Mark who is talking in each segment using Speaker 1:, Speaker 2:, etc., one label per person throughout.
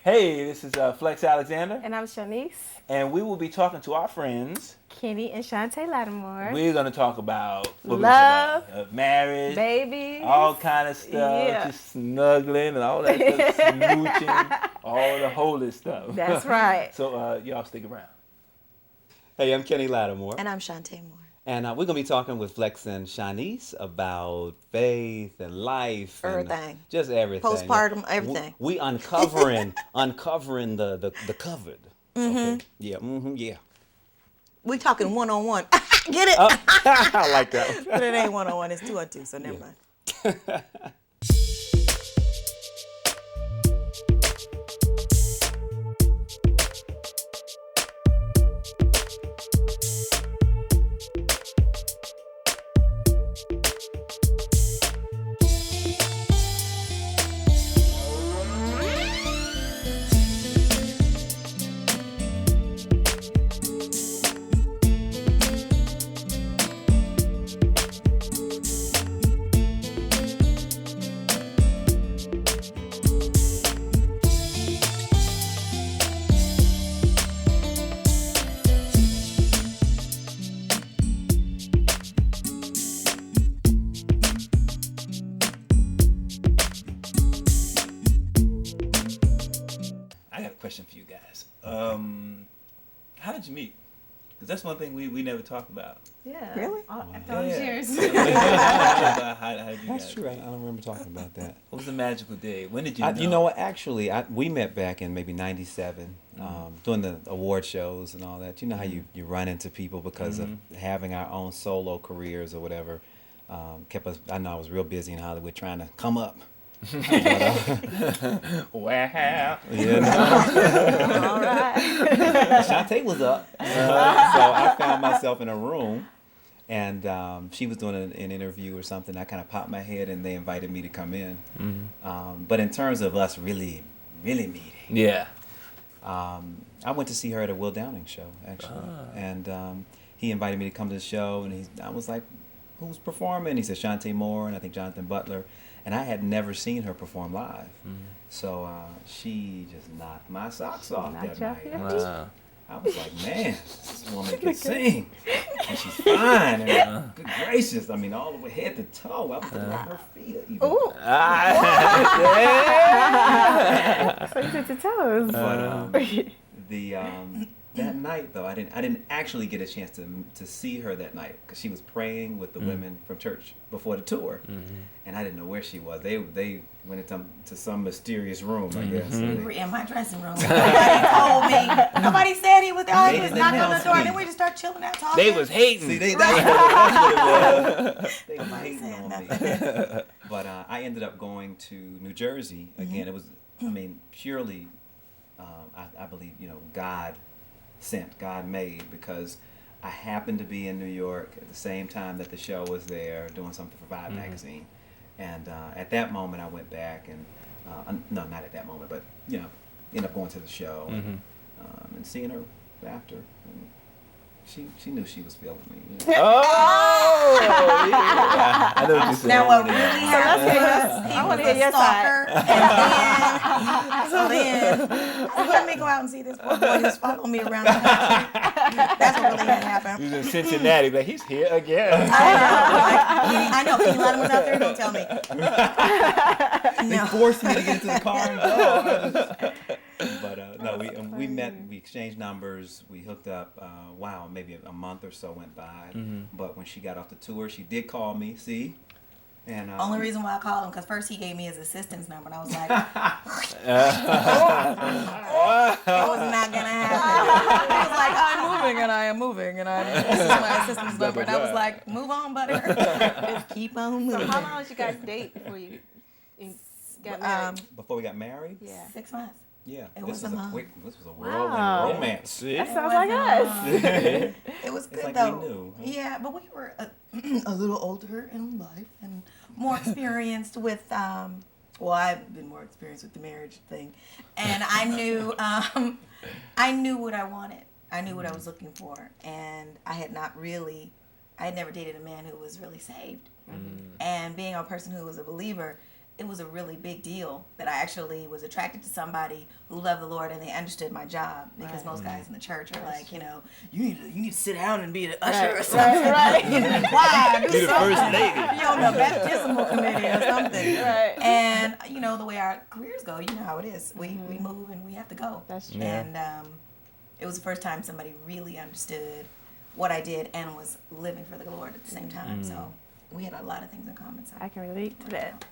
Speaker 1: Hey, this is Flex Alexander,
Speaker 2: And I'm Shanice,
Speaker 1: and we will be talking to our friends.
Speaker 2: Kenny, and Chante Lattimore.
Speaker 1: We're going to talk about what we
Speaker 2: Love,
Speaker 1: talk about? Marriage,
Speaker 2: babies,
Speaker 1: all kind of stuff,
Speaker 2: yeah.
Speaker 1: just snuggling and all that stuff, smooching, all the holy stuff.
Speaker 2: That's right.
Speaker 1: So y'all stick around.
Speaker 3: Hey, I'm Kenny Lattimore.
Speaker 4: And I'm Chante Moore.
Speaker 3: And we're going to be talking with Flex and Shanice about faith and life.
Speaker 4: Everything.
Speaker 3: And just everything.
Speaker 4: Postpartum, everything.
Speaker 3: We uncovering the covered. Okay? Yeah, yeah.
Speaker 4: We talking one-on-one. Get it?
Speaker 3: I like that.
Speaker 4: But it ain't one-on-one. It's two-on-two, so never mind.
Speaker 1: I got a question for you guys. How did you meet? Because that's one thing we never talk about.
Speaker 2: Yeah.
Speaker 4: Really?
Speaker 2: After all these years.
Speaker 1: How did you
Speaker 3: That's
Speaker 1: guys
Speaker 3: true. I
Speaker 1: meet?
Speaker 3: don't remember talking about that.
Speaker 1: What was the magical day? When did you know?
Speaker 3: You know what? Actually, we met back in maybe '97, doing the award shows and all that. You know how you run into people because of having our own solo careers or whatever. Kept us. I know I was real busy in Hollywood trying to come up.
Speaker 1: Wow.
Speaker 3: Yeah.
Speaker 2: All right.
Speaker 3: Chante was up, so I found myself in a room, and she was doing an interview or something. I kind of popped my head, and they invited me to come in. But in terms of us really meeting,
Speaker 1: Yeah.
Speaker 3: I went to see her at a Will Downing show actually, and he invited me to come to the show, and I was like, "Who's performing?" He said Chante Moore, and I think Jonathan Butler. And I had never seen her perform live. So she just knocked my socks off
Speaker 2: Knocked
Speaker 3: that
Speaker 2: you off
Speaker 3: night.
Speaker 2: your
Speaker 1: Wow.
Speaker 3: I was like, man, this woman can sing. And she's fine. And good gracious. I mean, all the way head to toe. I was looking at her feet even.
Speaker 2: Ooh.
Speaker 1: Yeah.
Speaker 2: So you took the toes.
Speaker 3: But that night though, I didn't actually get a chance to see her that night because she was praying with the women from church before the tour, and I didn't know where she was. They went into some mysterious room, I guess. So
Speaker 4: We
Speaker 3: they-
Speaker 4: were in my dressing room. Nobody told me. Nobody said he was there. He was
Speaker 3: They
Speaker 4: knocking on the
Speaker 3: announced
Speaker 4: door,
Speaker 3: me.
Speaker 4: and then we just started chilling out talking.
Speaker 1: They was hating.
Speaker 3: See, that's what it was. They were
Speaker 4: Nobody
Speaker 3: hating
Speaker 4: said
Speaker 3: on me.
Speaker 4: nothing.
Speaker 3: But I ended up going to New Jersey again. It was, I mean, purely, I believe, God sent, God made, because I happened to be in New York at the same time that the show was there doing something for Vibe magazine, and at that moment I went back and no, not at that moment, but ended up going to the show and seeing her after. And she knew she was feeling me.
Speaker 1: Oh, yeah. I know what you're saying.
Speaker 4: Now what really happened was he
Speaker 2: I
Speaker 4: was
Speaker 2: wanna hear
Speaker 4: a
Speaker 2: your
Speaker 4: stalker, and then let me go out and see this poor boy who's following me around the country. That's what really had
Speaker 1: He
Speaker 4: happened.
Speaker 1: was in Cincinnati, like he's here again.
Speaker 4: I know. Kenny Lattimer's out there. Don't tell me.
Speaker 3: They
Speaker 4: No.
Speaker 3: forced me to get into the car and go. But no, we met, we exchanged numbers, we hooked up. Wow, maybe a month or so went by. But when she got off the tour, she did call me. See, and
Speaker 4: Only reason why I called him because first he gave me his assistant's number, and I was like, it was not gonna happen. He was like, I'm moving, and I am moving, and this is my assistant's number, and I was like, move on, butter. Just keep on
Speaker 2: So
Speaker 4: moving.
Speaker 2: how long did you guys date before you got married?
Speaker 3: before we got married,
Speaker 2: Yeah.
Speaker 4: 6 months.
Speaker 3: yeah,
Speaker 4: It
Speaker 3: this
Speaker 4: was
Speaker 3: was
Speaker 4: a
Speaker 3: a
Speaker 4: month.
Speaker 3: this was a whirlwind
Speaker 2: Wow.
Speaker 3: romance.
Speaker 1: See?
Speaker 2: That sounds like us.
Speaker 4: It was good
Speaker 3: like we
Speaker 4: though.
Speaker 3: knew, huh?
Speaker 4: Yeah, but we were a little older in life and more experienced with. Well, I've been more experienced with the marriage thing, and I knew what I wanted. I knew what I was looking for, and I had never dated a man who was really saved. And being a person who was a believer, it was a really big deal that I actually was attracted to somebody who loved the Lord and they understood my job, because
Speaker 2: Right.
Speaker 4: most guys in the church are like, you know, you need to sit down and be an usher or something.
Speaker 2: Right.
Speaker 4: Why? Do
Speaker 1: Be the first
Speaker 4: something.
Speaker 1: lady.
Speaker 4: Be on the baptismal committee or something.
Speaker 2: Right.
Speaker 4: And you know the way our careers go, you know how it is. We move and we have to go.
Speaker 2: That's true.
Speaker 1: Yeah.
Speaker 4: And it was the first time somebody really understood what I did and was living for the Lord at the same time. So we had a lot of things in common. So
Speaker 2: I can relate to that.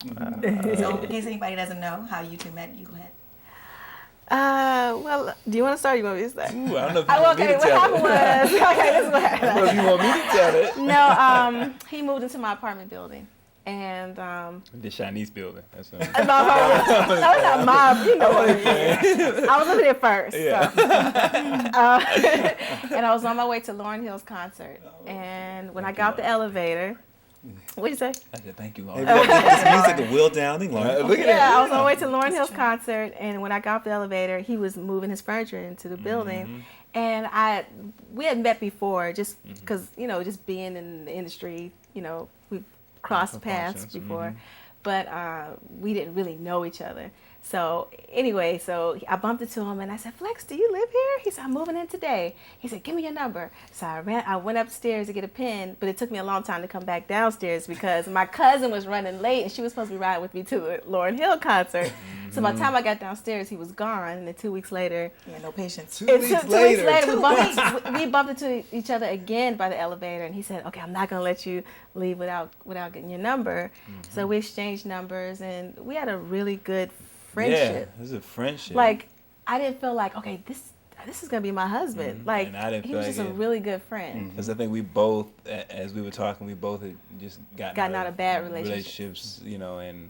Speaker 4: So in case anybody doesn't know how you two met, you go ahead.
Speaker 2: Well, do you want to start or you want me to start?
Speaker 1: Ooh, I don't know if you want me
Speaker 2: Okay,
Speaker 1: to
Speaker 2: what
Speaker 1: tell
Speaker 2: happened
Speaker 1: it.
Speaker 2: was, okay, this is what
Speaker 1: I don't know if
Speaker 2: happened.
Speaker 1: you want me to tell it.
Speaker 2: No, he moved into my apartment building. And,
Speaker 1: The Shanice building. That's what
Speaker 2: no, it's not my, you know what it is. I was living there first.
Speaker 1: Yeah.
Speaker 2: So. And I was on my way to Lauryn Hill's concert. And when I got off the elevator, what'd you say?
Speaker 1: I said, thank you,
Speaker 3: Hey,
Speaker 1: Lord.
Speaker 3: look, this music of Will Downing.
Speaker 1: Look at
Speaker 2: Yeah, I was
Speaker 1: that.
Speaker 2: on my way to Lauryn Hill's concert, and when I got off the elevator, he was moving his furniture into the building, and we had met before, just because just being in the industry, we've crossed paths
Speaker 1: functions,
Speaker 2: before, but we didn't really know each other. So anyway, so I bumped into him and I said, Flex, do you live here? He said, I'm moving in today. He said, give me your number. So I went upstairs to get a pen, but it took me a long time to come back downstairs because my cousin was running late and she was supposed to be riding with me to the Lauryn Hill concert. So by the time I got downstairs, he was gone. And then 2 weeks later,
Speaker 4: Yeah, no patience.
Speaker 1: 2
Speaker 2: it's
Speaker 1: weeks
Speaker 2: 2
Speaker 1: later.
Speaker 2: we bumped into each other again by the elevator, and he said, okay, I'm not going to let you leave without getting your number. So we exchanged numbers, and we had a really good friendship.
Speaker 1: Yeah, this is a friendship.
Speaker 2: Like, I didn't feel like, okay, this is going to be my husband. Like,
Speaker 1: And I didn't
Speaker 2: he
Speaker 1: feel
Speaker 2: was
Speaker 1: like
Speaker 2: just a
Speaker 1: it.
Speaker 2: really good friend.
Speaker 1: Because I think we both, as we were talking, we both had just gotten
Speaker 2: out of bad relationships.
Speaker 1: And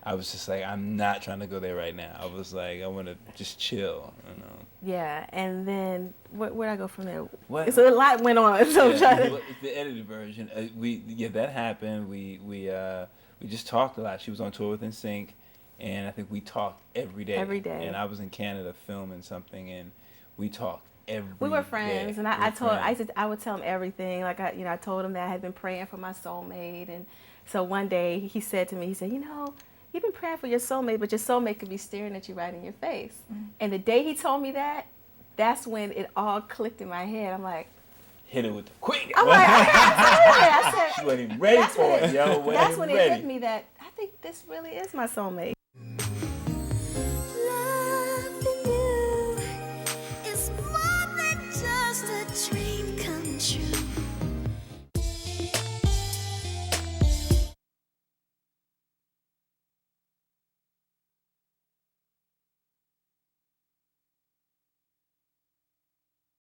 Speaker 1: I was just like, I'm not trying to go there right now. I was like, I want to just chill,
Speaker 2: Yeah, and then where'd I go from there?
Speaker 1: What?
Speaker 2: So a lot went on. So I'm trying to...
Speaker 1: Well, the edited version, that happened. We just talked a lot. She was on tour with NSYNC, and I think we talked every day.
Speaker 2: Every day.
Speaker 1: And I was in Canada filming something, and we talked every day.
Speaker 2: We were friends,
Speaker 1: day.
Speaker 2: and
Speaker 1: We were friends.
Speaker 2: I would tell him everything. Like I told him that I had been praying for my soulmate, and so one day he said to me, he said, you've been praying for your soulmate, but your soulmate could be staring at you right in your face. And the day he told me that, that's when it all clicked in my head. I'm like,
Speaker 1: Hit it with the quick.
Speaker 2: I said,
Speaker 1: She wasn't even ready for it, yo.
Speaker 2: that's when it
Speaker 1: ready.
Speaker 2: hit me that I think this really is my soulmate.